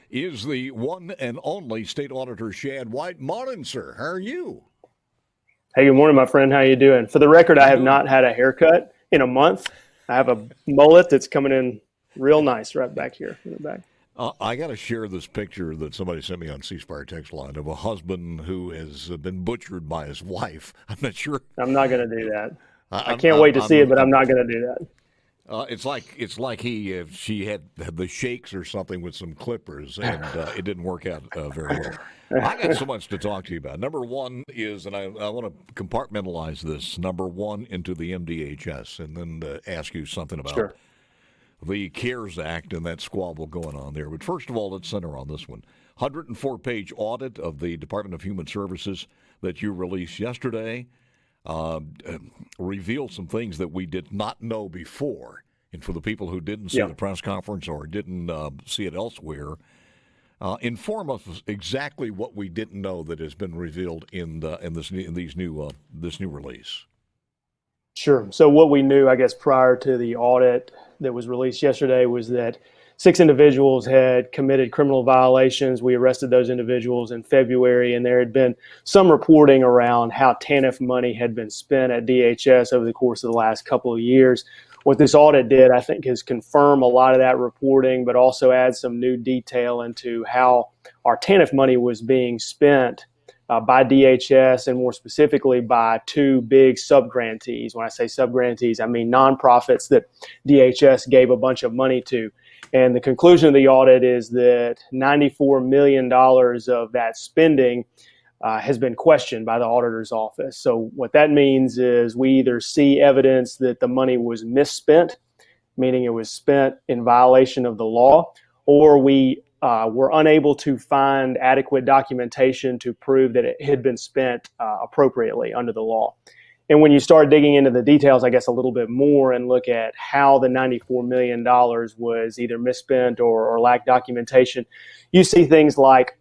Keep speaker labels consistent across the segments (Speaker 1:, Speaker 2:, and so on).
Speaker 1: is the one and only State Auditor Shad White. Morning, sir. How are you?
Speaker 2: Hey, good morning, my friend. How you doing? For the record, I have not had a haircut in a month. I have a mullet that's coming in real nice right back here in the back.
Speaker 1: I got to share this picture that somebody sent me on C-Spire text line of a husband who has been butchered by his wife. I'm not sure.
Speaker 2: I'm not going to do that. I can't wait to see it, but I'm not going to do that.
Speaker 1: It's like she had the shakes or something with some clippers, and it didn't work out very well. I got so much to talk to you about. Number one is, and I want to compartmentalize this, number one into the MDHS, and then ask you something about the CARES Act and that squabble going on there. But first of all, let's center on this one. 104-page audit of the Department of Human Services that you released yesterday. Revealed some things that we did not know before. And for the people who didn't see the press conference or didn't see it elsewhere, inform us exactly what we didn't know that has been revealed in this new release.
Speaker 2: Sure. So what we knew, I guess, prior to the audit that was released yesterday was that 6 individuals had committed criminal violations. We arrested those individuals in February, and there had been some reporting around how TANF money had been spent at DHS over the course of the last couple of years. What this audit did, I think, is confirm a lot of that reporting, but also add some new detail into how our TANF money was being spent by DHS, and more specifically by 2 big subgrantees. When I say subgrantees, I mean nonprofits that DHS gave a bunch of money to. And the conclusion of the audit is that $94 million of that spending has been questioned by the auditor's office. So what that means is we either see evidence that the money was misspent, meaning it was spent in violation of the law, or we were unable to find adequate documentation to prove that it had been spent appropriately under the law. And when you start digging into the details, I guess, a little bit more and look at how the $94 million was either misspent or lacked documentation, you see things like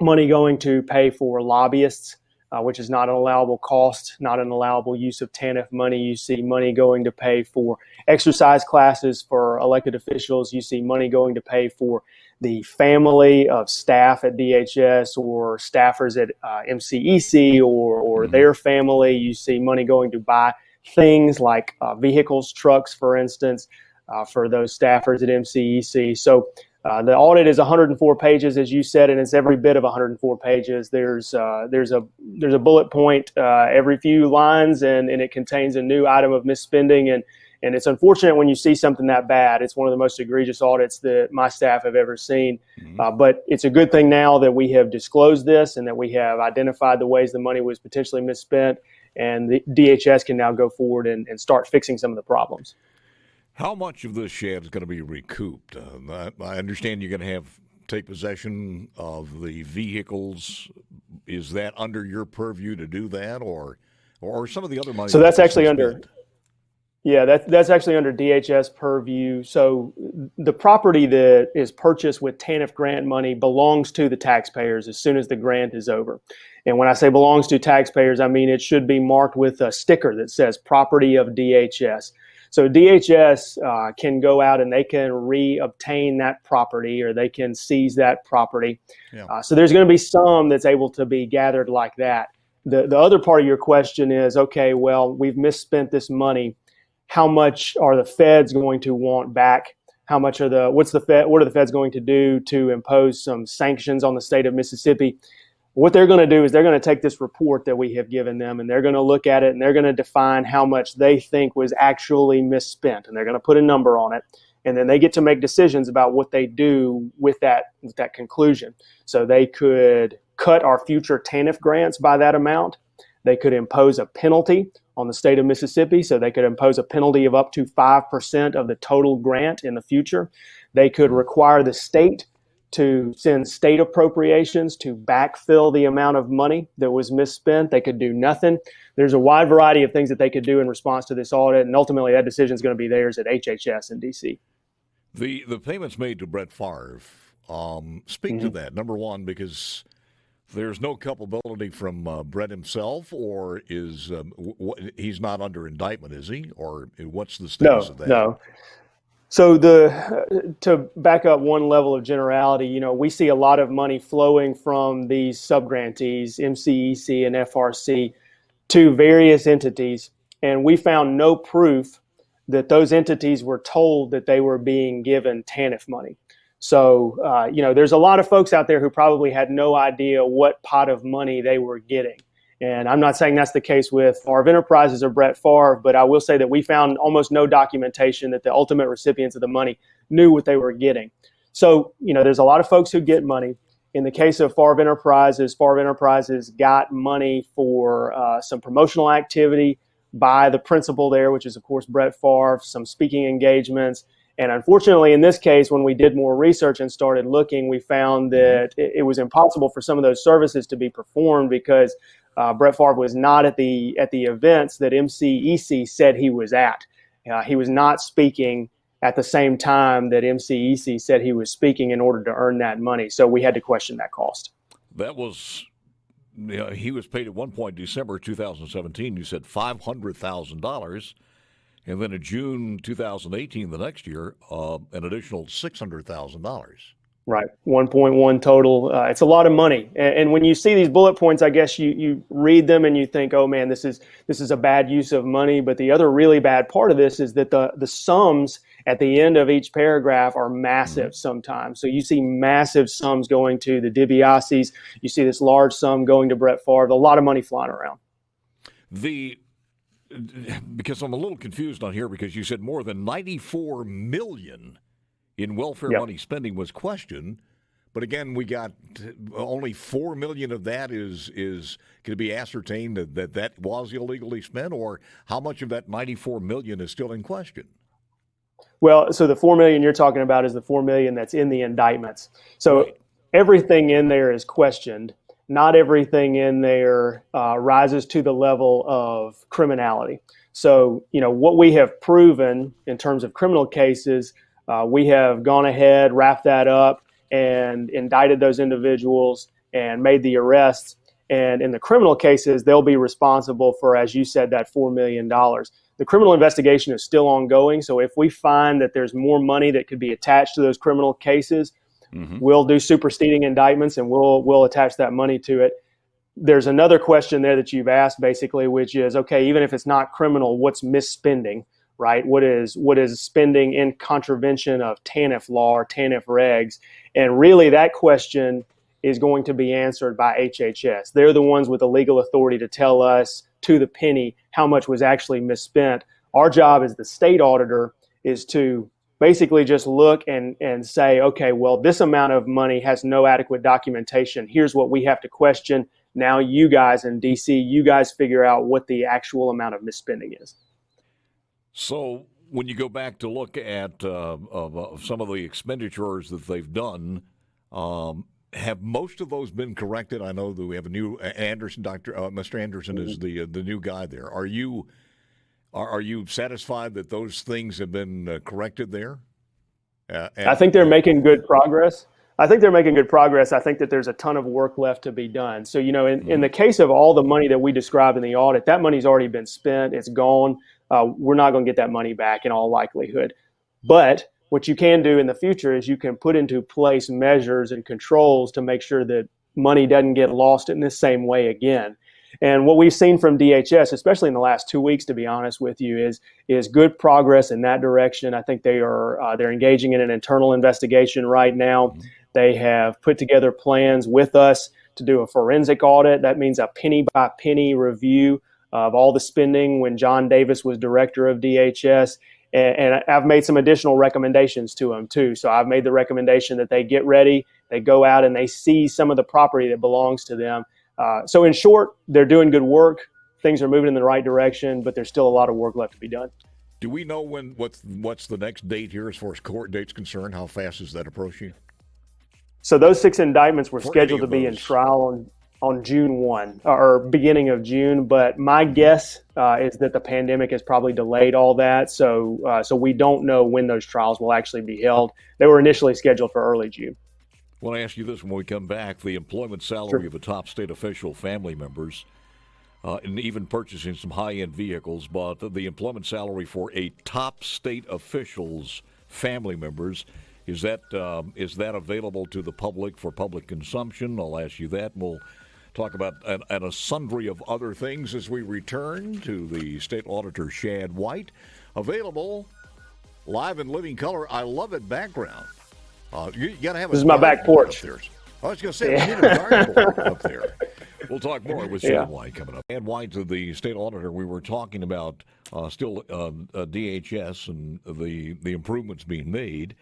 Speaker 2: money going to pay for lobbyists, which is not an allowable cost, not an allowable use of TANF money. You see money going to pay for exercise classes for elected officials. You see money going to pay for the family of staff at DHS or staffers at MCEC or their family. You see money going to buy things like vehicles, trucks, for instance, for those staffers at MCEC. So the audit is 104 pages, as you said, and it's every bit of 104 pages. There's a bullet point every few lines, and it contains a new item of misspending. And it's unfortunate when you see something that bad. It's one of the most egregious audits that my staff have ever seen. But it's a good thing now that we have disclosed this and that we have identified the ways the money was potentially misspent, and the DHS can now go forward and start fixing some of the problems.
Speaker 1: How much of this, Shad, is going to be recouped? I understand you're going to take possession of the vehicles. Is that under your purview to do that, or some of the other money?
Speaker 2: So that's actually under. Yeah, that's actually under DHS purview. So the property that is purchased with TANF grant money belongs to the taxpayers as soon as the grant is over. And when I say belongs to taxpayers, I mean it should be marked with a sticker that says property of DHS. So DHS can go out and they can reobtain that property, or they can seize that property. So there's going to be some that's able to be gathered like that. The other part of your question is, okay, well, we've misspent this money. How much are the feds going to want back? What are the feds going to do to impose some sanctions on the state of Mississippi? What they're going to do is they're going to take this report that we have given them, and they're going to look at it, and they're going to define how much they think was actually misspent, and they're going to put a number on it. And then they get to make decisions about what they do with that conclusion. So they could cut our future TANF grants by that amount. They could impose a penalty on the state of Mississippi. So they could impose a penalty of up to 5% of the total grant in the future. They could require the state to send state appropriations to backfill the amount of money that was misspent. They could do nothing. There's a wide variety of things that they could do in response to this audit, and ultimately that decision is going to be theirs at HHS in D.C.
Speaker 1: The payments made to Brett Favre, speak to that. Number one, because there's no culpability from Brett himself, or is he's not under indictment, is he? Or what's the status of that?
Speaker 2: No. So to back up one level of generality, we see a lot of money flowing from these subgrantees, MCEC and FRC, to various entities, and we found no proof that those entities were told that they were being given TANF money. So, there's a lot of folks out there who probably had no idea what pot of money they were getting. And I'm not saying that's the case with Favre Enterprises or Brett Favre, but I will say that we found almost no documentation that the ultimate recipients of the money knew what they were getting. So, there's a lot of folks who get money. In the case of Favre Enterprises got money for some promotional activity by the principal there, which is, of course, Brett Favre, some speaking engagements. And unfortunately, in this case, when we did more research and started looking, we found that it was impossible for some of those services to be performed because Brett Favre was not at the events that MCEC said he was at. He was not speaking at the same time that MCEC said he was speaking in order to earn that money. So we had to question that cost.
Speaker 1: That was, he was paid at one point, December 2017, you said $500,000. And then in June 2018, the next year, an additional $600,000.
Speaker 2: Right, 1.1 total. It's a lot of money, and when you see these bullet points, I guess you read them and you think, "Oh man, this is a bad use of money." But the other really bad part of this is that the sums at the end of each paragraph are massive sometimes. So you see massive sums going to the DiBiase's. You see this large sum going to Brett Favre. A lot of money flying around.
Speaker 1: Because I'm a little confused on here because you said more than $94 million in welfare money spending was questioned, but again, we got only $4 million of that is going to be ascertained that was illegally spent, or how much of that $94 million is still in question?
Speaker 2: Well, so the $4 million you're talking about is the $4 million that's in the indictments. So everything in there is questioned. Not everything in there rises to the level of criminality. So, what we have proven in terms of criminal cases, we have gone ahead, wrapped that up, and indicted those individuals and made the arrests. And in the criminal cases, they'll be responsible for, as you said, that $4 million. The criminal investigation is still ongoing. So if we find that there's more money that could be attached to those criminal cases, we'll do superseding indictments and we'll attach that money to it. There's another question there that you've asked basically, which is, okay, even if it's not criminal, what's misspending, right? What is spending in contravention of TANF law or TANF regs? And really that question is going to be answered by HHS. They're the ones with the legal authority to tell us to the penny how much was actually misspent. Our job as the state auditor is to basically just look and say, okay, well, this amount of money has no adequate documentation. Here's what we have to question. Now you guys in DC, you guys figure out what the actual amount of misspending is.
Speaker 1: So when you go back to look at some of the expenditures that they've done, have most of those been corrected? I know that we have a new Anderson, Mr. Anderson is the new guy there. Are you satisfied that those things have been corrected there?
Speaker 2: I think they're making good progress. I think that there's a ton of work left to be done. So, in the case of all the money that we described in the audit, that money's already been spent. It's gone. We're not going to get that money back in all likelihood. But what you can do in the future is you can put into place measures and controls to make sure that money doesn't get lost in this same way again. And what we've seen from DHS, especially in the last 2 weeks, to be honest with you, is good progress in that direction. I think they're engaging in an internal investigation right now. They have put together plans with us to do a forensic audit. That means a penny by penny review of all the spending when John Davis was director of DHS. And I've made some additional recommendations to them too. So I've made the recommendation that they get ready, they go out and they seize some of the property that belongs to them. So in short, they're doing good work. Things are moving in the right direction, but there's still a lot of work left to be done.
Speaker 1: Do we know what's the next date here as far as court date's concerned? How fast is that approaching?
Speaker 2: So those 6 indictments were scheduled to be in trial on June 1 or beginning of June. But my guess is that the pandemic has probably delayed all that. So we don't know when those trials will actually be held. They were initially scheduled for early June.
Speaker 1: I want to ask you this when we come back. The employment salary of a top state official, family members, and even purchasing some high-end vehicles, but the employment salary for a top state official's family members. Is that available to the public for public consumption? I'll ask you that. We'll talk about and a sundry of other things as we return to the State Auditor Shad White. Available live in living color. I love it background. You got to have.
Speaker 2: This is my back porch.
Speaker 1: I was going to say, we need a dartboard up there. We'll talk more with Shad White coming up. Shad White, the state auditor, we were talking about DHS and the improvements being made.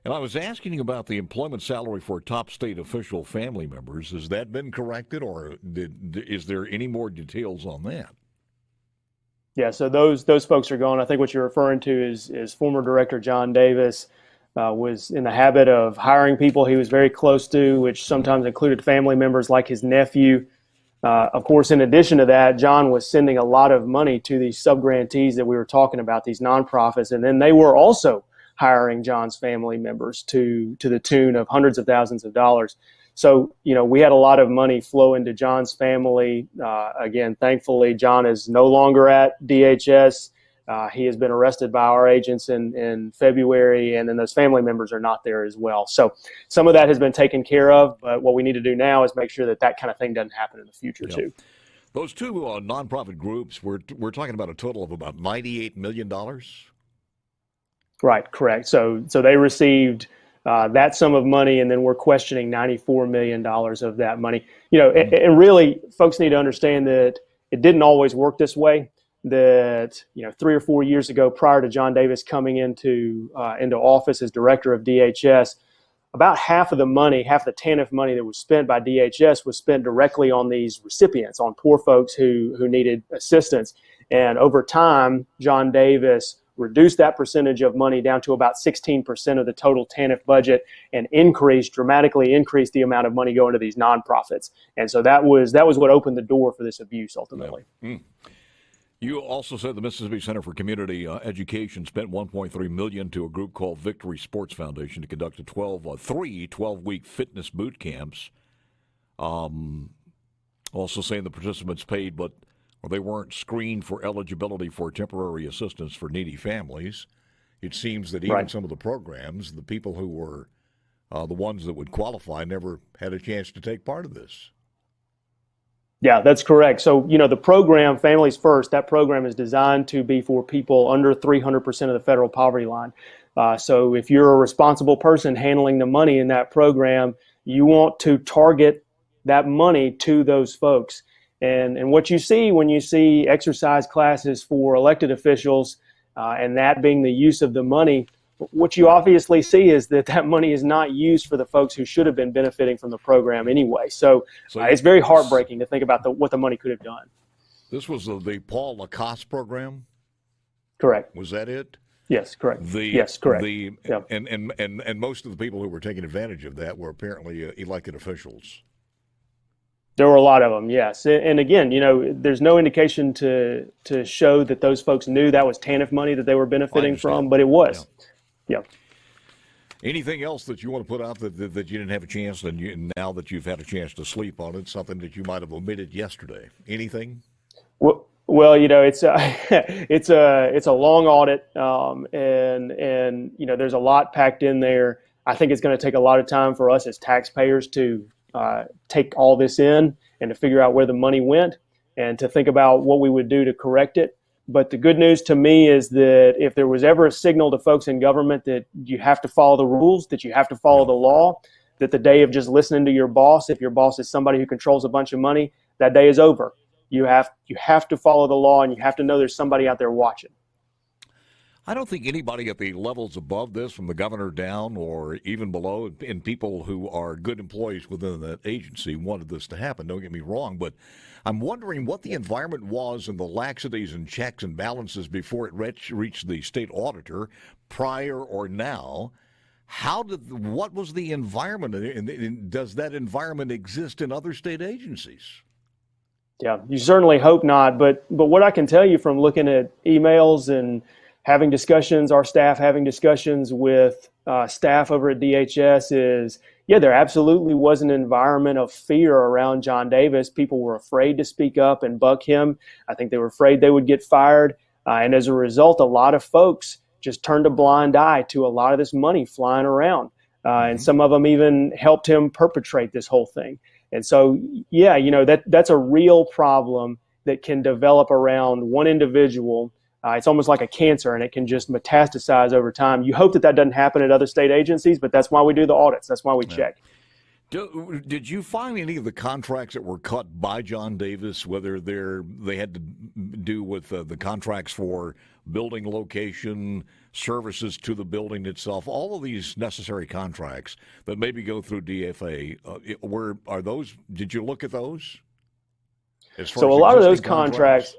Speaker 1: And I was asking you about the employment salary for top state official family members. Has that been corrected, or is there any more details on that?
Speaker 2: Yeah, so those folks are gone. I think what you're referring to is former Director John Davis was in the habit of hiring people he was very close to, which sometimes included family members like his nephew. Of course, in addition to that, John was sending a lot of money to these sub-grantees that we were talking about, these nonprofits, and then they were also hiring John's family members to the tune of hundreds of thousands of dollars. So, we had a lot of money flow into John's family. Again, thankfully, John is no longer at DHS. He has been arrested by our agents in February, and then those family members are not there as well. So some of that has been taken care of, but what we need to do now is make sure that kind of thing doesn't happen in the future too.
Speaker 1: Those two nonprofit groups, we're talking about a total of about $98 million?
Speaker 2: Right, correct. So they received that sum of money, and then we're questioning $94 million of that money. And really, folks need to understand that it didn't always work this way. That 3 or 4 years ago, prior to John Davis coming into office as director of DHS, about half of the TANF money that was spent by DHS was spent directly on these recipients, on poor folks who needed assistance. And over time, John Davis reduced that percentage of money down to about 16% of the total TANF budget, and dramatically increased the amount of money going to these nonprofits. And so that was what opened the door for this abuse ultimately.
Speaker 1: Yeah. You also said the Mississippi Center for Community Education spent $1.3 million to a group called Victory Sports Foundation to conduct three 12-week fitness boot camps. Also saying the participants paid, but they weren't screened for eligibility for temporary assistance for needy families. It seems that even some of the programs, the people who were the ones that would qualify, never had a chance to take part of this.
Speaker 2: Yeah, that's correct. So, the program, Families First, that program is designed to be for people under 300% of the federal poverty line. So if you're a responsible person handling the money in that program, you want to target that money to those folks. And what you see when you see exercise classes for elected officials, and that being the use of the money, what you obviously see is that money is not used for the folks who should have been benefiting from the program anyway. So it's very heartbreaking to think about what the money could have done.
Speaker 1: This was the Paul Lacoste program?
Speaker 2: Correct.
Speaker 1: Was that it?
Speaker 2: Yes, correct. Yes, correct.
Speaker 1: And most of the people who were taking advantage of that were apparently elected officials.
Speaker 2: There were a lot of them, yes. And again, there's no indication to show that those folks knew that was TANF money that they were benefiting from, but it was. Yeah.
Speaker 1: Anything else that you want to put out that you didn't have a chance, and now that you've had a chance to sleep on it, something that you might have omitted yesterday? Anything?
Speaker 2: Well, it's a long audit, and there's a lot packed in there. I think it's going to take a lot of time for us as taxpayers to take all this in and to figure out where the money went and to think about what we would do to correct it. But the good news to me is that if there was ever a signal to folks in government that you have to follow the rules, that you have to follow the law, that the day of just listening to your boss, if your boss is somebody who controls a bunch of money, that day is over. You have to follow the law, and you have to know there's somebody out there watching.
Speaker 1: I don't think anybody at the levels above this, from the governor down or even below, and people who are good employees within that agency, wanted this to happen. Don't get me wrong, but I'm wondering what the environment was and the laxities and checks and balances before it reached the state auditor, prior or now. What was the environment, and does that environment exist in other state agencies?
Speaker 2: Yeah, you certainly hope not. But what I can tell you from looking at emails and having discussions, our staff having discussions with staff over at DHS is, there absolutely was an environment of fear around John Davis. People were afraid to speak up and buck him. I think they were afraid they would get fired. And as a result, a lot of folks just turned a blind eye to a lot of this money flying around. And some of them even helped him perpetrate this whole thing. And so, yeah, that's a real problem that can develop around one individual. It's almost like a cancer, and it can just metastasize over time. You hope that doesn't happen at other state agencies, but that's why we do the audits. That's why we check.
Speaker 1: Did you find any of the contracts that were cut by John Davis, whether they had to do with the contracts for building location, services to the building itself, all of these necessary contracts that maybe go through DFA, did you look at those?
Speaker 2: So a lot of those contracts,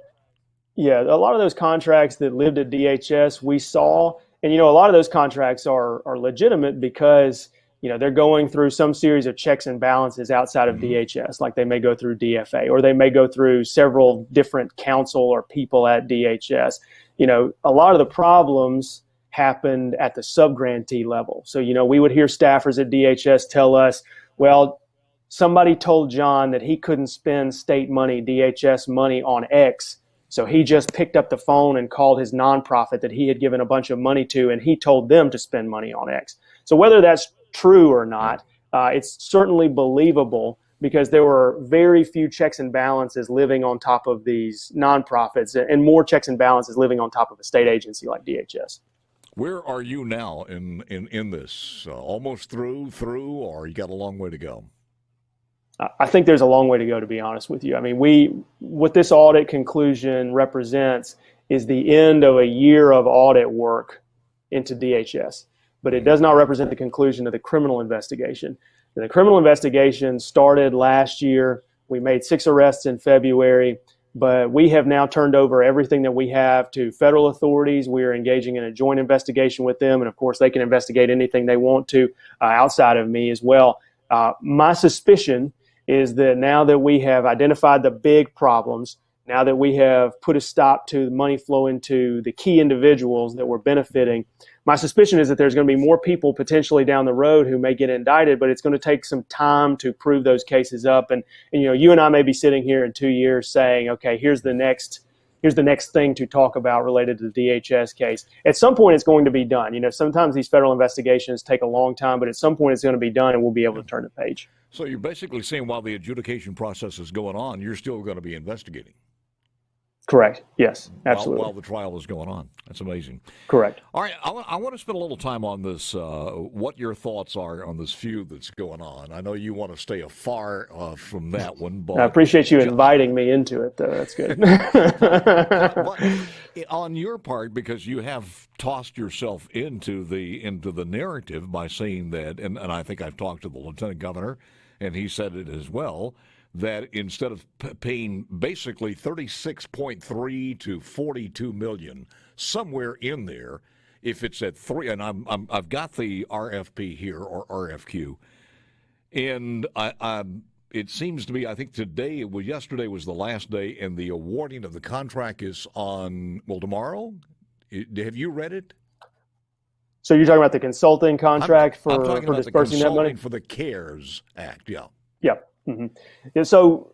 Speaker 2: a lot of those contracts that lived at DHS we saw, and a lot of those contracts are legitimate because they're going through some series of checks and balances outside of DHS, like they may go through DFA, or they may go through several different counsel or people at DHS. A lot of the problems happened at the sub-grantee level. So, we would hear staffers at DHS tell us, well, somebody told John that he couldn't spend state money, DHS money on X. So he just picked up the phone and called his nonprofit that he had given a bunch of money to, and he told them to spend money on X. So whether that's true or not, it's certainly believable because there were very few checks and balances living on top of these nonprofits and more checks and balances living on top of a state agency like DHS.
Speaker 1: Where are you now in this? Almost through, or you got a long way to go?
Speaker 2: I think there's a long way to go, to be honest with you. I mean, what this audit conclusion represents is the end of a year of audit work into DHS, but it does not represent the conclusion of the criminal investigation. And the criminal investigation started last year. We made 6 arrests in February, but we have now turned over everything that we have to federal authorities. We are engaging in a joint investigation with them, and of course, they can investigate anything they want to outside of me as well. My suspicion is that now that we have identified the big problems, now that we have put a stop to the money flow into the key individuals that were benefiting, my suspicion is that there's going to be more people potentially down the road who may get indicted, but it's going to take some time to prove those cases up. And you and I may be sitting here in 2 years saying, okay, here's the next thing to talk about related to the DHS case. At some point, it's going to be done. Sometimes these federal investigations take a long time, but at some point it's going to be done and we'll be able to turn the page.
Speaker 1: So you're basically saying while the adjudication process is going on, you're still going to be investigating?
Speaker 2: Correct. Yes, absolutely.
Speaker 1: While the trial is going on. That's amazing.
Speaker 2: Correct.
Speaker 1: All right. I want to spend a little time on this, what your thoughts are on this feud that's going on. I know you want to stay afar from that one. But
Speaker 2: I appreciate you inviting me into it, though. That's good.
Speaker 1: But on your part, because you have tossed yourself into the narrative by saying that, and I think I've talked to the lieutenant governor, and he said it as well, that instead of paying basically $36.3 to $42 million, somewhere in there, if it's at 3, and I've got the RFP here or RFQ, and it seems to me, I think yesterday was the last day, and the awarding of the contract is on tomorrow. Have you read it?
Speaker 2: So you're talking about the consulting contract for dispersing that money
Speaker 1: for the CARES Act? Yeah.
Speaker 2: Yep. Mm-hmm. And so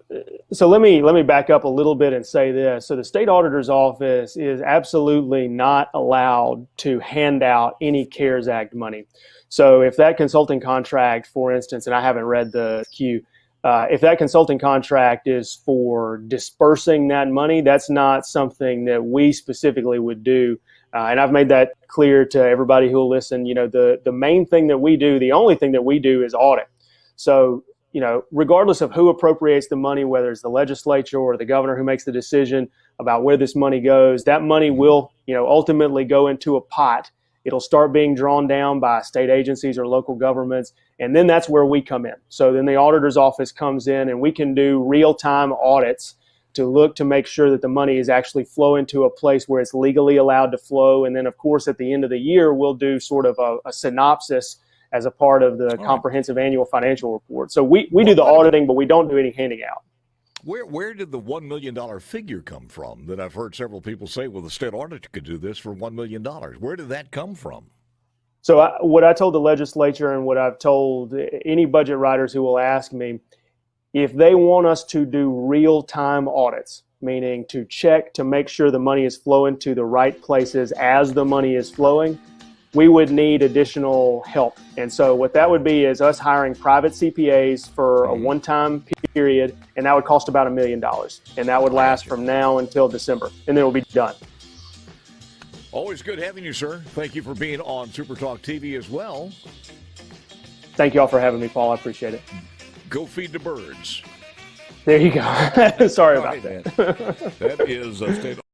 Speaker 2: let me back up a little bit and say this. So the state auditor's office is absolutely not allowed to hand out any CARES Act money. So if that consulting contract, for instance, and I haven't read the queue, if that consulting contract is for dispersing that money, that's not something that we specifically would do. And I've made that clear to everybody who will listen. The main thing that we do, the only thing that we do is audit. So regardless of who appropriates the money, whether it's the legislature or the governor who makes the decision about where this money goes, that money will, ultimately go into a pot. It'll start being drawn down by state agencies or local governments, and then that's where we come in. So then the auditor's office comes in, and we can do real-time audits to look to make sure that the money is actually flowing to a place where it's legally allowed to flow. And then, of course, at the end of the year, we'll do sort of a synopsis as a part of the comprehensive annual financial report. So we do the auditing, but we don't do any handing out.
Speaker 1: Where did the $1 million figure come from that I've heard several people say, well, the state auditor could do this for $1 million? Where did that come from?
Speaker 2: So what I told the legislature and what I've told any budget writers who will ask me, if they want us to do real-time audits, meaning to check to make sure the money is flowing to the right places as the money is flowing, we would need additional help. And so what that would be is us hiring private CPAs for a one-time period, and that would cost about $1 million. And that would last from now until December, and then it will be done.
Speaker 1: Always good having you, sir. Thank you for being on SuperTalk TV as well.
Speaker 2: Thank you all for having me, Paul. I appreciate it.
Speaker 1: Go feed the birds.
Speaker 2: There you go. Sorry about that.
Speaker 1: That is a state